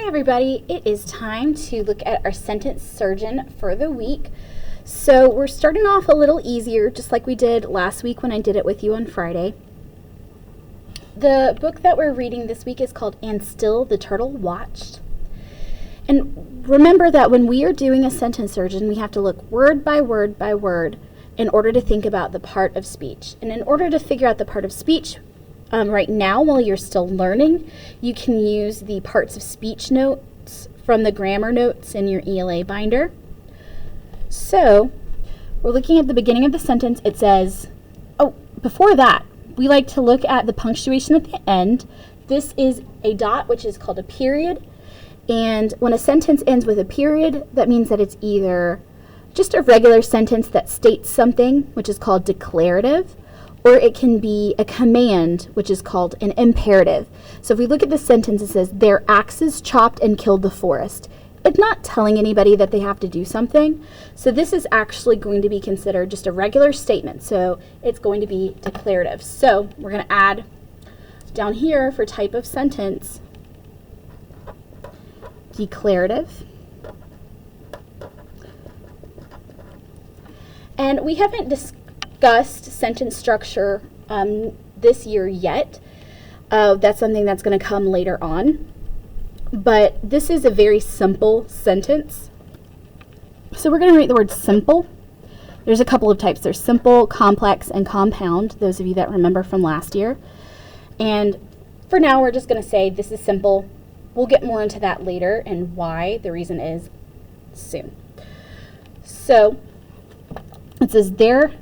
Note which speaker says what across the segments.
Speaker 1: Hi everybody, it is time to look at our sentence surgeon for the week. So we're starting off a little easier, just like we did last week when I did it with you on Friday. The book that we're reading this week is called And Still the Turtle Watched. And remember that when we are doing a sentence surgeon, we have to look word by word by word in order to think about the part of speech. And in order to figure out the part of speech, right now, while you're still learning, you can use the parts of speech notes from the grammar notes in your ELA binder. So, we're looking at the beginning of the sentence. It says, before that, we like to look at the punctuation at the end. This is a dot, which is called a period. And when a sentence ends with a period, that means that it's either just a regular sentence that states something, which is called declarative, or it can be a command, which is called an imperative. So if we look at the sentence, it says, their axes chopped and killed the forest. It's not telling anybody that they have to do something. So this is actually going to be considered just a regular statement. So it's going to be declarative. So we're going to add down here for type of sentence, declarative. And we haven't discussed sentence structure this year yet. That's something that's going to come later on. But this is a very simple sentence. So we're going to write the word simple. There's a couple of types. There's simple, complex, and compound, those of you that remember from last year. And for now, we're just going to say this is simple. We'll get more into that later and why the reason is soon. So it says their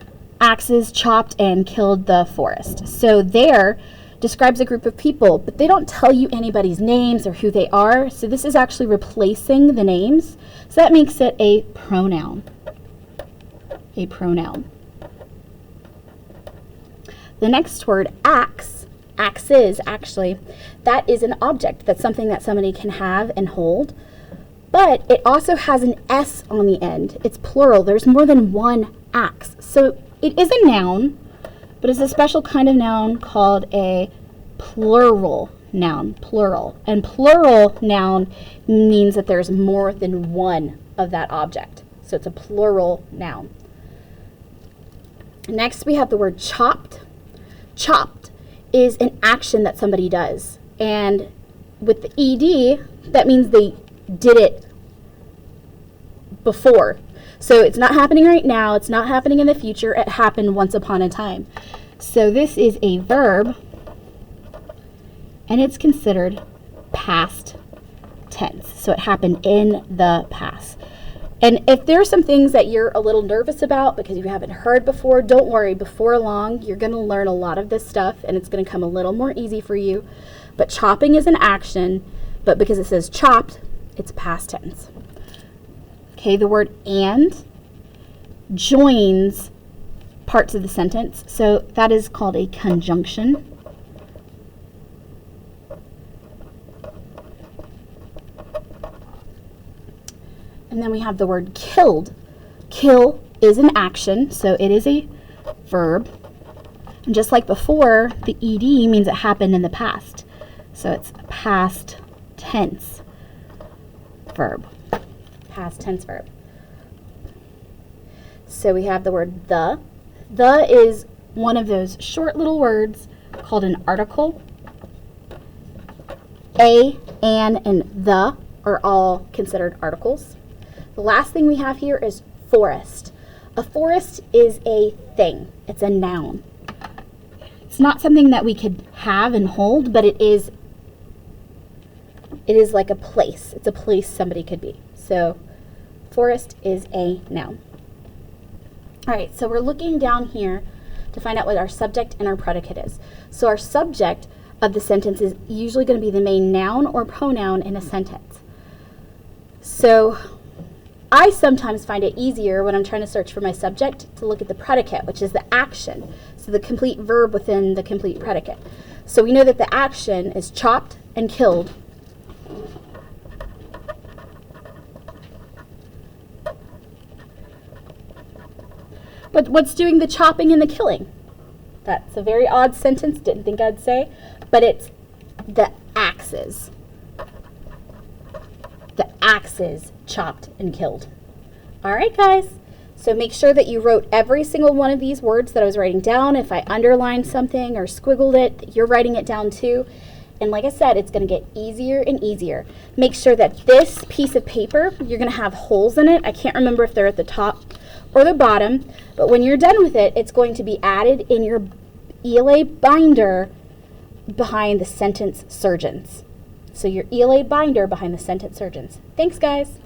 Speaker 1: axes chopped and killed the forest. So there describes a group of people, but they don't tell you anybody's names or who they are. So this is actually replacing the names. So that makes it a pronoun. A pronoun. The next word, axes, actually, that is an object. That's something that somebody can have and hold. But it also has an S on the end. It's plural. There's more than one axe. So it is a noun, but it's a special kind of noun called a plural noun, plural. And plural noun means that there's more than one of that object. So it's a plural noun. Next, we have the word chopped. Chopped is an action that somebody does. And with the ED, that means they did it before. So it's not happening right now, it's not happening in the future, it happened once upon a time. So this is a verb, and it's considered past tense. So it happened in the past. And if there's some things that you're a little nervous about because you haven't heard before, don't worry, before long, you're going to learn a lot of this stuff, and it's going to come a little more easy for you. But chopping is an action, but because it says chopped, it's past tense. Okay, the word and joins parts of the sentence, so that is called a conjunction. And then we have the word killed. Kill is an action, so it is a verb. And just like before, the ED means it happened in the past. So it's past tense verb. Past tense verb. So we have the word the. The is one of those short little words called an article. A, an, and the are all considered articles. The last thing we have here is forest. A forest is a thing. It's a noun. It's not something that we could have and hold, but it is like a place. It's a place somebody could be. So forest is a noun. All right, so we're looking down here to find out what our subject and our predicate is. So our subject of the sentence is usually going to be the main noun or pronoun in a sentence. So I sometimes find it easier when I'm trying to search for my subject to look at the predicate, which is the action. So the complete verb within the complete predicate. So we know that the action is chopped and killed. But what's doing the chopping and the killing? That's a very odd sentence, didn't think I'd say, but it's the axes. axes chopped and killed. All right, guys. So make sure that you wrote every single one of these words that I was writing down. If I underlined something or squiggled it, you're writing it down too. And like I said, it's going to get easier and easier. Make sure that this piece of paper, you're going to have holes in it. I can't remember if they're at the top or the bottom, but when you're done with it, it's going to be added in your ELA binder behind the sentence surgeons. So your ELA binder behind the sentence surgeons. Thanks, guys.